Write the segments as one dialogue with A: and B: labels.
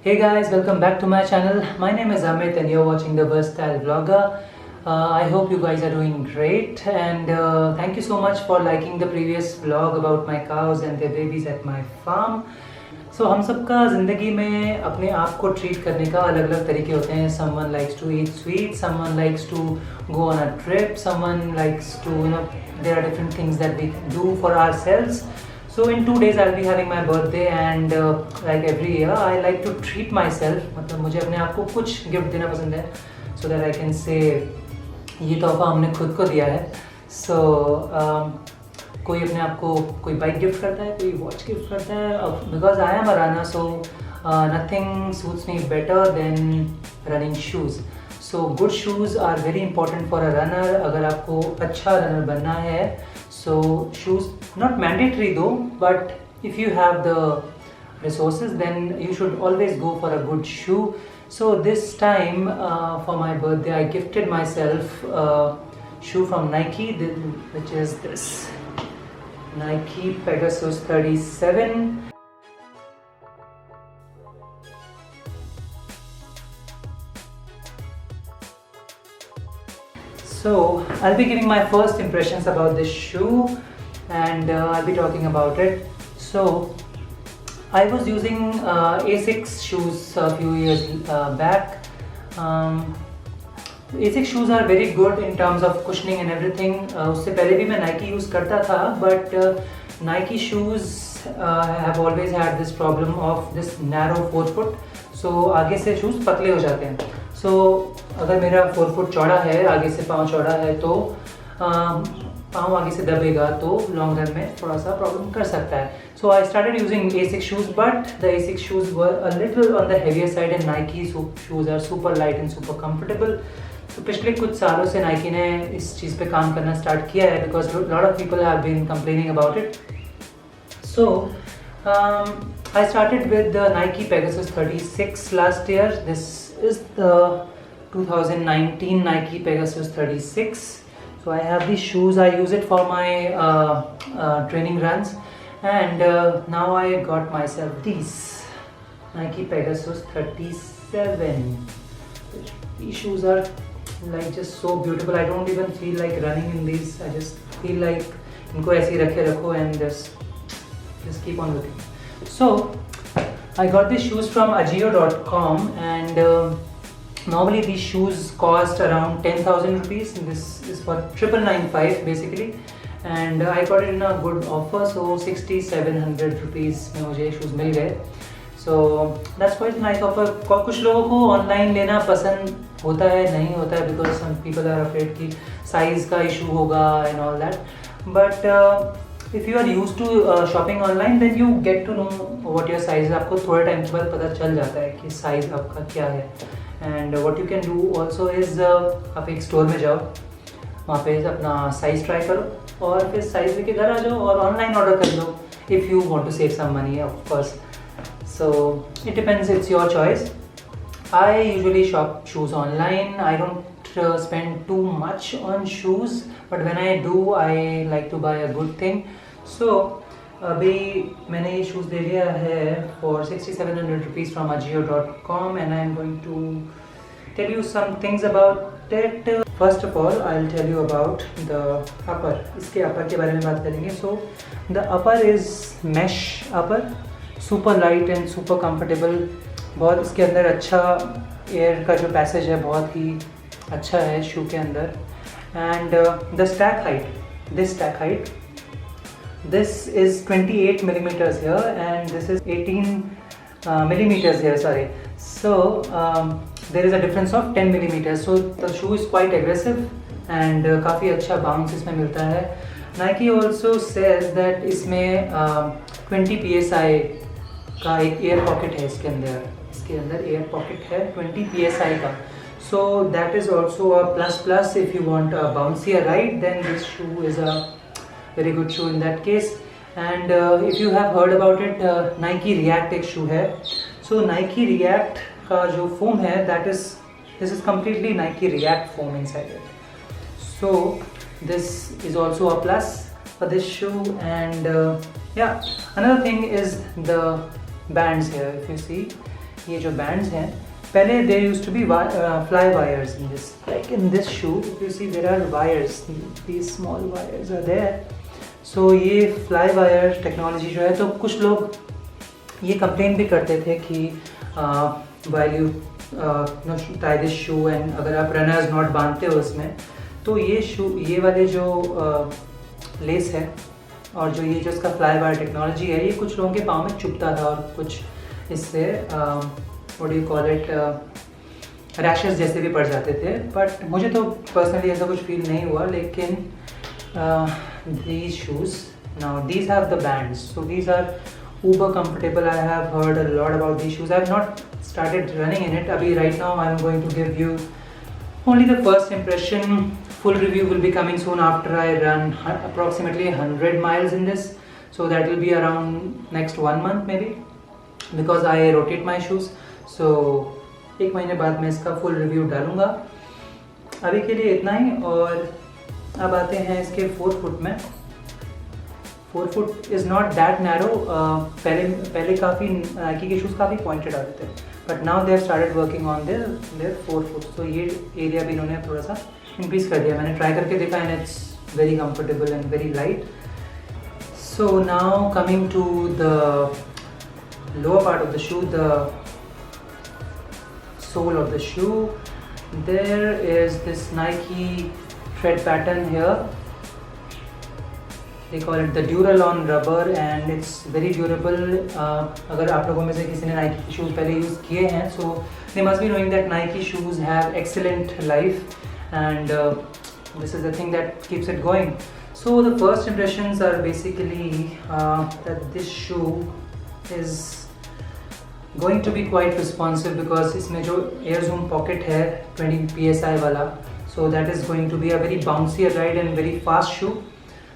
A: Hey guys, welcome back to my channel. My name is Amit and you're watching the Versatile Vlogger. I hope you guys are doing great and thank you so much for liking the previous vlog about my cows and their babies at my farm. So हम सबका ज़िंदगी में अपने आप को treat करने का अलग अलग तरीके होते हैं. Someone likes to eat sweet, someone likes to go on a trip, someone likes to, there are different things that we do for ourselves. So in 2 days I'll be having my birthday and like every year I like to treat myself. मतलब मुझे अपने आप को कुछ gift देना पसंद है so that I can say ये तोहफा हमने खुद को दिया है. So कोई अपने आप को कोई बाइक गिफ्ट करता है, कोई वॉच गिफ्ट करता है. Because I am a runner so nothing suits me better than running shoes. So good shoes are very important for a runner. अगर आपको अच्छा रनर बनना है so shoes not mandatory though, but if you have the resources then you should always go for a good shoe. So this time for my birthday I gifted myself a shoe from Nike, which is this Nike Pegasus 37. So I'll be giving my first impressions about this shoe and I'll be talking about it. So I was using Asics shoes a few years back. Asics shoes are very good in terms of cushioning and everything. उससे पहले भी मैं Nike use करता था, but Nike shoes have always had this problem of this narrow forefoot. So आगे से shoes पतले हो जाते हैं. So अगर मेरा 4 फुट चौड़ा है, आगे से पाँव चौड़ा है तो पाँव आगे से दबेगा तो लॉन्ग रन में थोड़ा सा प्रॉब्लम कर सकता है. So I started using Asics shoes, but the Asics shoes were a little on the heavier side and Nike shoes are super light and super comfortable. तो पिछले कुछ सालों से Nike ने इस चीज़ पे काम करना स्टार्ट किया है because lot of people have been complaining about it. So I started with the Nike Pegasus 36 last year. This is the 2019 Nike Pegasus 36. So I have these shoes. I use it for my training runs, and now I got myself these Nike Pegasus 37. These shoes are like just so beautiful. I don't even feel like running in these. I just feel like इनको ऐसे ही रखे रखो and just keep on looking. So I got these shoes from Ajio.com and normally these shoes cost around 10,000 rupees. This is for 9995 basically, and I got it in a good offer, so 6700 rupees में मुझे shoes मिल गए. So that's quite a nice offer. कुछ लोगों को online लेना पसंद होता है, नहीं होता है, because some people are afraid कि size का issue होगा and all that. But if you are used to shopping online, then you get to know what your size है. आपको थोड़े टाइम के बाद पता चल जाता है कि size आपका क्या है. And what you can do also is आप एक स्टोर में जाओ, वहाँ पे अपना साइज़ ट्राई करो और फिर साइज़ लेके घर आ जाओ और ऑनलाइन ऑर्डर कर लो if you want to save some money, of course. So it depends, it's your choice. I usually shop shoes online. I don't spend too much on shoes, but when I do, I like to buy a good thing. So अभी मैंने ये shoes ले लिया है for 6700 rupees from Ajio.com and I'm going to tell you some things about it. First of all, I'll tell you about the upper. इसके upper के बारे में बात करेंगे. So the upper is mesh upper, super light and super comfortable. बहुत इसके अंदर अच्छा एयर का जो पैसेज है बहुत ही अच्छा है शू के अंदर. And the stack height, this is 28 millimeters here and this is 18 millimeters here, sorry. So there is a difference of 10 millimeters. So the shoe is quite aggressive and काफ़ी अच्छा bounce इसमें मिलता है. Nike also says that इसमें 20 psi का एक air pocket है इसके अंदर एयर पॉकेट है 20 psi का. So that is also a plus if you want a bouncier ride, then this shoe is a very good shoe in that case. And if you have heard about it, Nike React एक shoe है. So Nike React का जो foam है, this is completely Nike React foam inside it. So this is also a plus for this shoe. And yeah, another thing is the bands here. If you see, ये जो bands हैं, पहले there used to be fly wires in this, like in this shoe if you see there are wires, these small wires are there. So ये fly wire technology जो है, तो कुछ लोग ये कंप्लेन भी करते थे कि while you tie this shoe and अगर आप runners knot बांधते हो इसमें, तो ये वाले जो लेस है और जो ये जो इसका फ्लाई वायर टेक्नोलॉजी है, ये कुछ लोगों के पाँव में चुभता था और कुछ इससे what do you call it, rashes जैसे भी पड़ जाते थे. बट मुझे तो पर्सनली ऐसा कुछ फील नहीं हुआ. लेकिन these shoes, now these have the bands, so these are uber comfortable. I have heard a lot about these shoes. I have not started running in it. Abhi right now I am going to give you only the first impression. Full review will be coming soon after I run approximately 100 miles in this. So that will be around next 1 month maybe, because I rotate my shoes. So 1 महीने बाद मैं इसका full review डालूंगा. अभी के लिए इतना ही. और अब आते हैं इसके 4 फुट में. 4 foot is not that narrow. पहले काफ़ी नाइकी के शूज़ काफ़ी पॉइंटेड आते थे, but now they have started working on their 4 foot. तो ये एरिया भी इन्होंने थोड़ा सा इंक्रीज़ कर दिया. मैंने ट्राई करके देखा and it's very comfortable and very light. So now coming to the lower part of the shoe, the sole of the shoe, there is this Nike tread pattern here. They call it the Duralon rubber and it's very durable. अगर आप लोगों में से किसी ने Nike के shoes पहले use किए हैं, so they must be knowing that Nike shoes have excellent life and this is the thing that keeps it going. So the first impressions are basically that this shoe is going to be quite responsive because इसमें जो air zoom pocket है 20 psi वाला, so that is going to be a very bouncy ride and very fast shoe.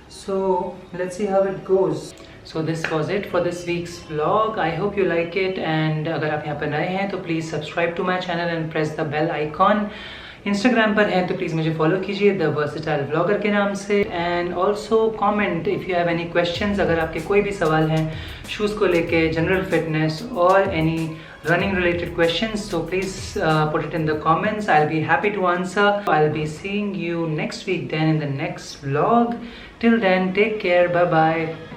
A: So let's see how it goes. So this was it for this week's vlog. I hope you like it and अगर आप यहाँ पर नए हैं तो please subscribe to my channel and press the bell icon. Instagram पर हैं तो प्लीज़ मुझे फॉलो कीजिए द वर्सेटाइल व्लॉगर के नाम से. And also comment if you have any questions. अगर आपके कोई भी सवाल हैं शूज़ को लेके, जनरल फिटनेस और any running related questions, so please put it in the comments. I'll be happy to answer. I'll be seeing you next week then in the next vlog. Till then, take care. Bye bye.